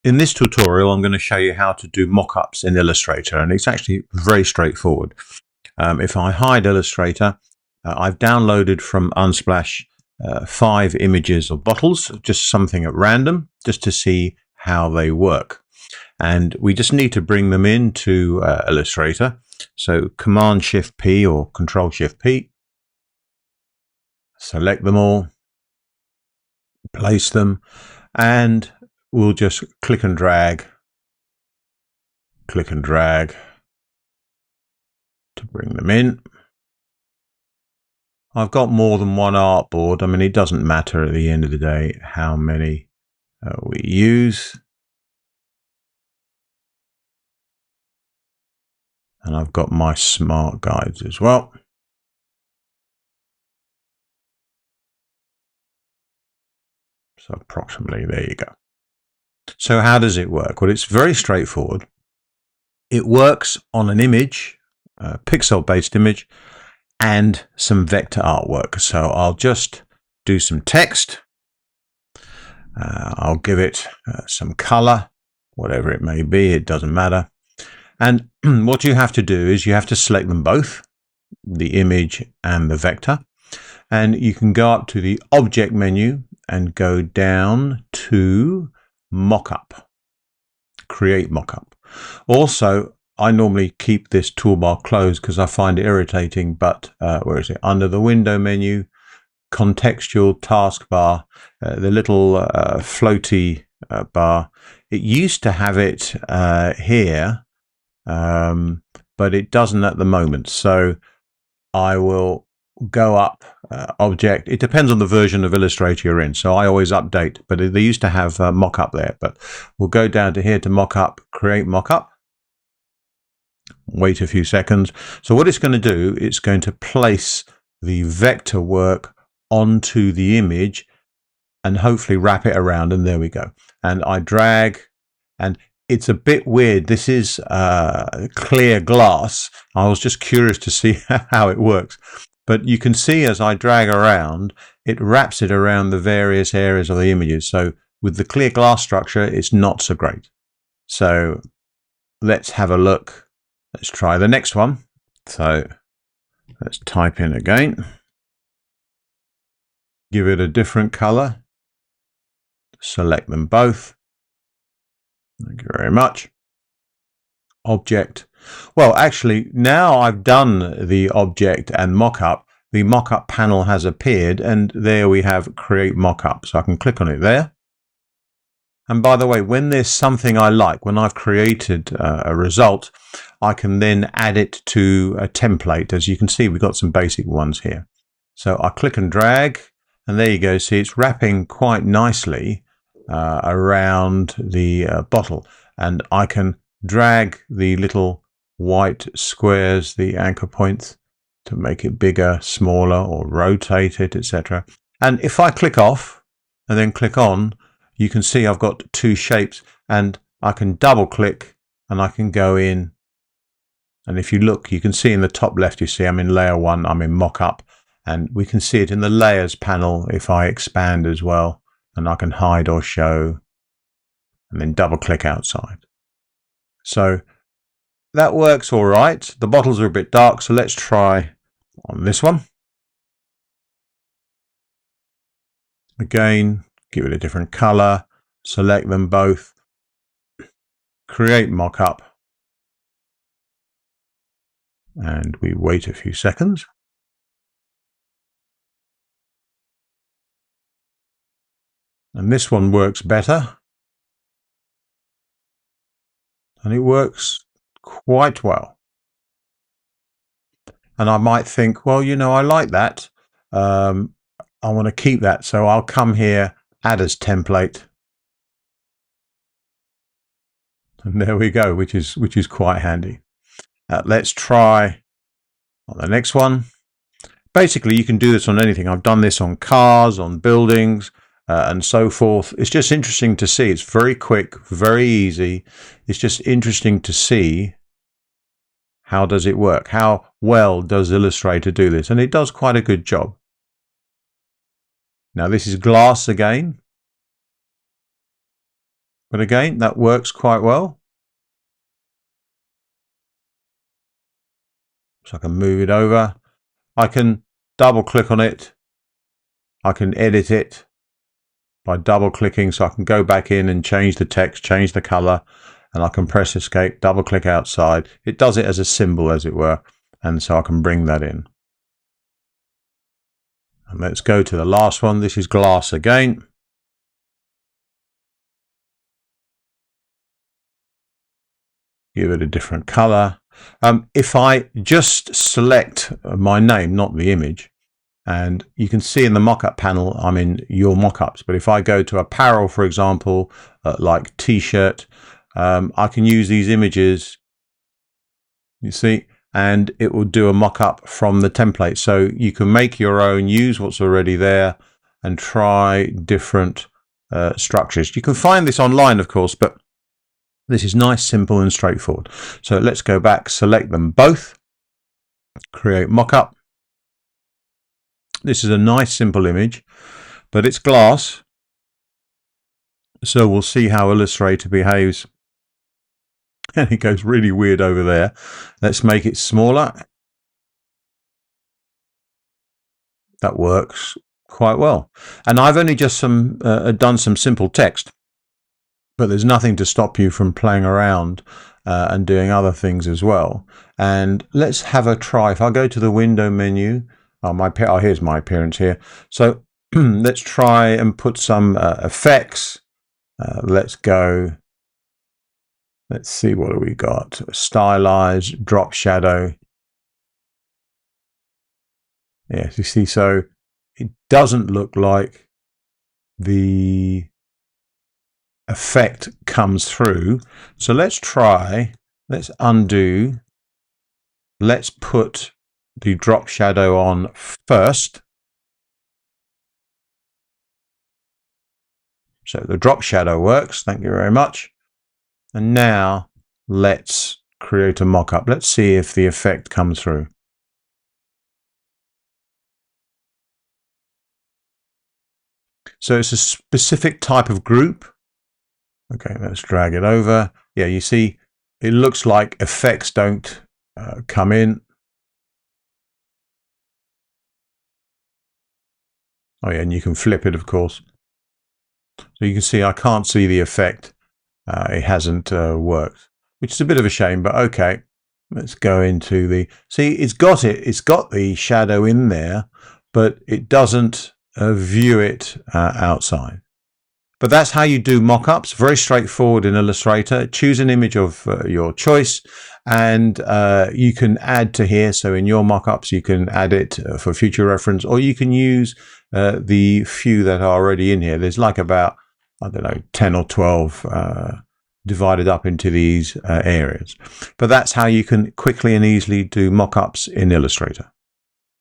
In this tutorial, I'm going to show you how to do mockups in Illustrator, and it's actually very straightforward. If I hide Illustrator, I've downloaded from Unsplash 5 images of bottles, just something at random, just to see how they work. And we just need to bring them into Illustrator. So Command-Shift-P or Control-Shift-P. Select them all, place them, and we'll just click and drag to bring them in. I've got more than one artboard. I mean, it doesn't matter at the end of the day how many we use. And I've got my smart guides as well. So approximately, there you go. So how does it work? Well, it's very straightforward. It works on an image, a pixel-based image, and some vector artwork. So I'll just do some text. I'll give it some color, whatever it may be, it doesn't matter. And what you have to do is you have to select them both, the image and the vector. And you can go up to the object menu and go down to Mockup, create mockup. Also, I normally keep this toolbar closed because I find it irritating, but where is it? Under the window menu, contextual taskbar, the little floaty bar. It used to have it here, but it doesn't at the moment. So I will go up object. It depends on the version of Illustrator you're in. So I always update, but they used to have mockup there. But we'll go down to here to mockup, create mockup. Wait a few seconds. So what it's going to do, it's going to place the vector work onto the image and hopefully wrap it around, and there we go. And I drag, and it's a bit weird. This is clear glass. I was just curious to see how it works. But you can see as I drag around, it wraps it around the various areas of the images. So with the clear glass structure, it's not so great. So let's have a look. Let's try the next one. So let's type in again. Give it a different color. Select them both. Thank you very much. Object. Well, actually, now I've done the object and mockup, the mockup panel has appeared, and there we have create mockup. So I can click on it there. And by the way, when there's something I like, when I've created a result, I can then add it to a template. As you can see, we've got some basic ones here. So I click and drag, and there you go. See, it's wrapping quite nicely around the bottle. And I can drag the little white squares, the anchor points, to make it bigger, smaller, or rotate it, etc. And if I click off and then click on, you can see I've got two shapes, and I can double click and I can go in. And if you look, you can see in the top left, you see I'm in layer 1, I'm in mockup, and we can see it in the layers panel if I expand as well, and I can hide or show and then double click outside. So that works all right. The bottles are a bit dark, so let's try on this one. Again, give it a different color, select them both, create mockup, and we wait a few seconds. And this one works better. And it works quite well. And I might think, well, you know, I like that. I want to keep that. So I'll come here, add as template. And there we go, which is quite handy. Let's try on the next one. Basically, you can do this on anything. I've done this on cars, on buildings, and so forth. It's just interesting to see. It's very quick, very easy. It's just interesting to see how does it work? How well does Illustrator do this? And it does quite a good job. Now this is glass again. But again, that works quite well. So I can move it over. I can double click on it. I can edit it by double clicking, so I can go back in and change the text, change the color, and I can press escape, double click outside. It does it as a symbol, as it were, and so I can bring that in. And let's go to the last one. This is glass again. Give it a different color. If I just select my name, not the image, and you can see in the mockup panel, I'm in your mockups. But if I go to apparel, for example, like t-shirt, I can use these images, you see, and it will do a mockup from the template. So you can make your own, use what's already there, and try different structures. You can find this online, of course, but this is nice, simple, and straightforward. So let's go back, select them both, create mockup. This is a nice, simple image, but it's glass. So we'll see how Illustrator behaves. And it goes really weird over there. Let's make it smaller. That works quite well. And I've only just done some simple text, but there's nothing to stop you from playing around and doing other things as well. And let's have a try. If I go to the window menu, here's my appearance here. So let's try and put some effects. Let's go. Let's see, what do we got? Stylized, drop shadow. Yes, you see, so it doesn't look like the effect comes through. So let's try, let's undo. Let's put the drop shadow on first. So the drop shadow works. Thank you very much. And now let's create a mock-up. Let's see if the effect comes through. So it's a specific type of group. Okay, let's drag it over. Yeah, you see, it looks like effects don't come in. Oh yeah, and you can flip it, of course. So you can see I can't see the effect. It hasn't worked, which is a bit of a shame, but okay. Let's go into the, see, it's got the shadow in there, but it doesn't view it outside. But that's how you do mock-ups. Very straightforward in Illustrator. Choose an image of your choice, and you can add to here. So in your mock-ups, you can add it for future reference, or you can use the few that are already in here. There's like about, I don't know, 10 or 12 divided up into these areas. But that's how you can quickly and easily do mock-ups in Illustrator.